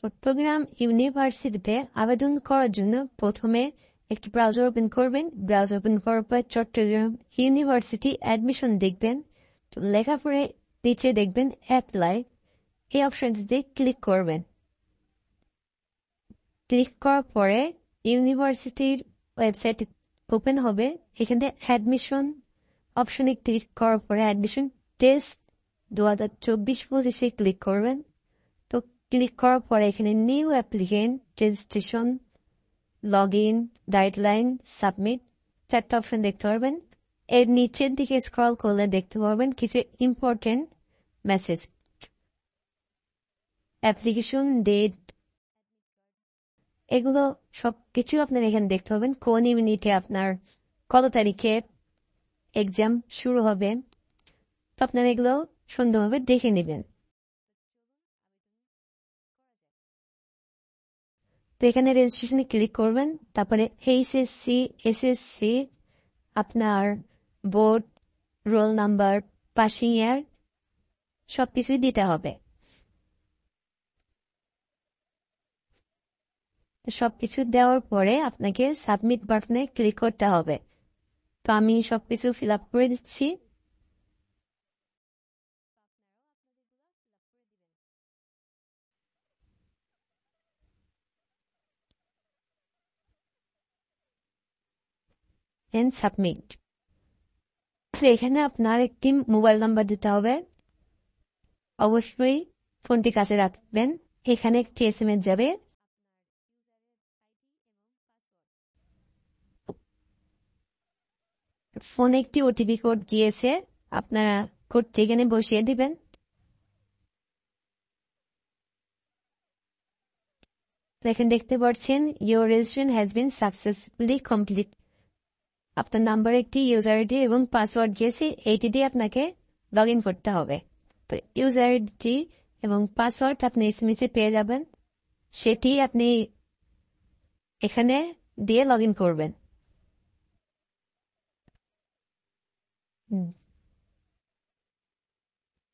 চট্টগ্রাম ইউনিভার্সিটিতে আবেদন করার জন্য প্রথমে একটি ব্রাউজার ওপেন করবেন। ব্রাউজার ওপেন করার পর চট্টগ্রাম ইউনিভার্সিটি অ্যাডমিশন দেখবেন। তো লেখার পরে নিচে দেখবেন অ্যাপ্লাই, এই অপশনটিতে ক্লিক করবেন। ক্লিক করার পরে ইউনিভার্সিটির ওয়েবসাইট ওপেন হবে। এখান থেকে অ্যাডমিশন অপশনে ক্লিক করার পরে অ্যাডমিশন টেস্ট 2024-25 ক্লিক করবেন। তো ক্লিক করার পরে এখানে new applicant registration, log in, guideline, submit 4টা অপশন দেখতে পারবেন। এর নিচের দিকে স্ক্রল করলে দেখতে পারবেন কিছু ইম্পর্টেন্ট মেসেজ, অ্যাপ্লিকেশন ডেট, এগুলো সবকিছু আপনার এখানে দেখতে পাবেন। কোন ইউনিটে আপনার কত তারিখে এক্সাম শুরু হবে, তো আপনারা এগুলো সুন্দরভাবে দেখে নেবেন। তো এখানে রেজিস্ট্রেশনে ক্লিক করবেন। তারপরে এইচএসসি, এসএসসি, আপনার বোর্ড, রোল নাম্বার, পাসিং ইয়ার সবকিছুই দিতে হবে। সবকিছু দেওয়ার পরে আপনাকে সাবমিট বাটনে ক্লিক করতে হবে। তো আমি সবকিছু ফিল আপ করে দিচ্ছি। And submit. এখানে আপনার একটি মোবাইল নাম্বার দিতে হবে। অবশ্যই ফোনটি কাছে রাখবেন। এখানে একটি এসএমএস যাবে। ফোনে একটি ওটিপি কোড গিয়েছে, আপনারা কোডটি এখানে বসিয়ে দিবেন। এখানে দেখতে পাচ্ছেন your registration has been successfully complete. আপনার নাম্বার একটি ইউজার আইডি এবং পাসওয়ার্ড গিয়েছে, এইটি দিয়ে আপনাকে লগ ইন করতে হবে। ইউজার আইডি এবং পাসওয়ার্ড আপনি এসএমএসে পেয়ে যাবেন, সেটি আপনি এখানে দিয়ে লগ ইন করবেন।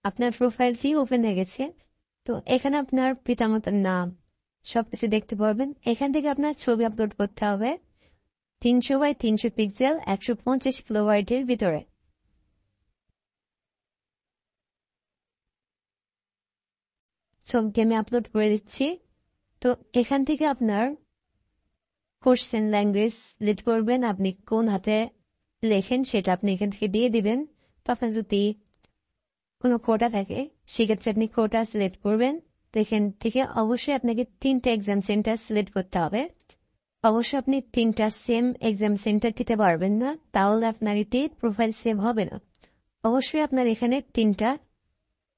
আপনার প্রোফাইলটি ওপেন হয়ে গেছে। তো এখানে আপনার পিতামাতার নাম সবকিছু দেখতে পারবেন। এখান থেকে আপনার ছবি আপলোড করতে হবে 300x300 পিক্সেল 150 কিলোবাইটের ভিতরে। ছবিটি আমি আপলোড করে দিচ্ছি। তো এখান থেকে আপনার কোশ্চেন ল্যাঙ্গুয়েজ সিলেক্ট করবেন, আপনি কোন হাতে লেখেন সেটা আপনি এখান থেকে দিয়ে দিবেন। তো আপনার যদি কোনো কোটা থাকে সেক্ষেত্রে আপনি কোটা সিলেক্ট করবেন। তো এখান থেকে অবশ্যই আপনাকে 3টা এক্সাম সেন্টার সিলেক্ট করতে হবে। অবশ্যই আপনি 3টা সেম এক্সাম সেন্টার দিতে পারবেন না, তাহলে আপনার এটি প্রোফাইল সেভ হবে না। অবশ্যই আপনার এখানে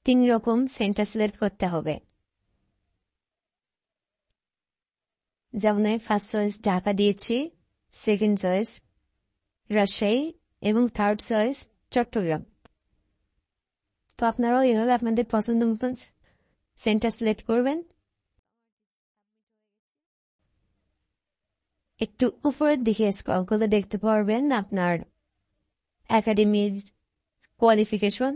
3 রকম সেন্টার সিলেক্ট করতে হবে। যেমন ফার্স্ট চয়েস ঢাকা দিয়েছি, সেকেন্ড চয়েস রাজশাহী এবং থার্ড চয়েস চট্টগ্রাম। তো আপনারাও এভাবে আপনাদের পছন্দ মতন সেন্টার সিলেক্ট করবেন। একটু উপরের দিকে স্ক্রল করলে দেখতে পারবেন আপনার একাডেমির কোয়ালিফিকেশন,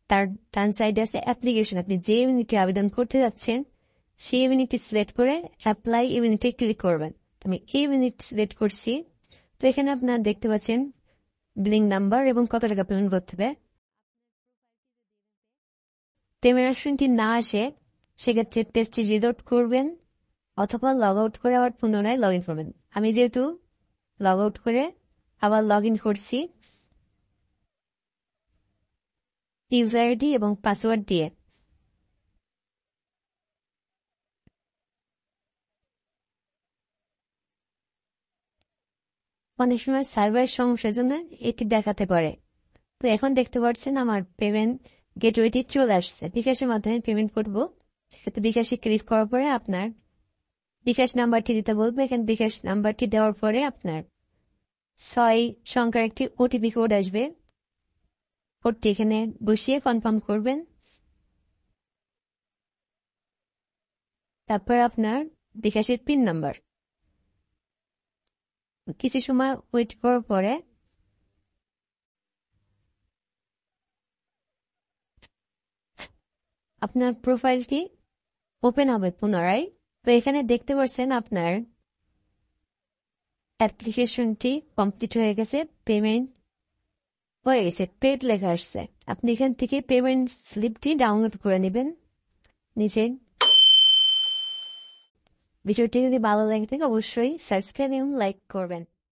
তার ডান সাইডে আছে অ্যাপ্লিকেশন। আপনি যে ইউনিটে আবেদন করতে যাচ্ছেন সেই ইউনিটটি সিলেক্ট করে অ্যাপ্লাই ইউনিটে ক্লিক করবেন। আমি এই ইউনিট সিলেক্ট করছি। তো এখানে আপনার দেখতে পাচ্ছেন বিলিং নাম্বার এবং কত টাকা পেমেন্ট করতে হবে। পেমেন্টটি না আসে সেক্ষেত্রে টেস্টটি রিলোড করবেন অথবা লগ আউট করে আবার পুনরায় লগ ইন করবেন। আমি যেহেতু লগ আউট করে আবার লগ ইন করছি ইউজার আইডি এবং পাসওয়ার্ড দিয়ে। অনেক সময় সার্ভার সমস্যার জন্য এটি দেখাতে পারে। তো এখন দেখতে পাচ্ছেন আমার পেমেন্ট গেটওয়েটি চলে আসছে। বিকাশের মাধ্যমে পেমেন্ট করব, সেক্ষেত্রে বিকাশে ক্লিক করার পরে আপনার বিকাশ নাম্বারটি দিতে বলবে। এখানে বিকাশ নাম্বারটি দেওয়ার পরে আপনার 6 সংখ্যার একটি ওটিপি কোড আসবে। কোডটি এখানে বসিয়ে কনফার্ম করবেন। তারপর আপনার বিকাশের পিন নাম্বার। কিছু সময় ওয়েট করার পরে আপনার প্রোফাইলটি ওপেন হবে পুনরায়। তো এখানে দেখতে পাচ্ছেন আপনার অ্যাপ্লিকেশনটি কমপ্লিট হয়ে গেছে, পেমেন্ট হয়ে গেছে, পেড লেখা আসছে। আপনি এখান থেকে পেমেন্ট স্লিপটি ডাউনলোড করে নেবেন নিচে। ভিডিওটি যদি ভালো লাগে থাকে অবশ্যই সাবস্ক্রাইব এবং লাইক করবেন।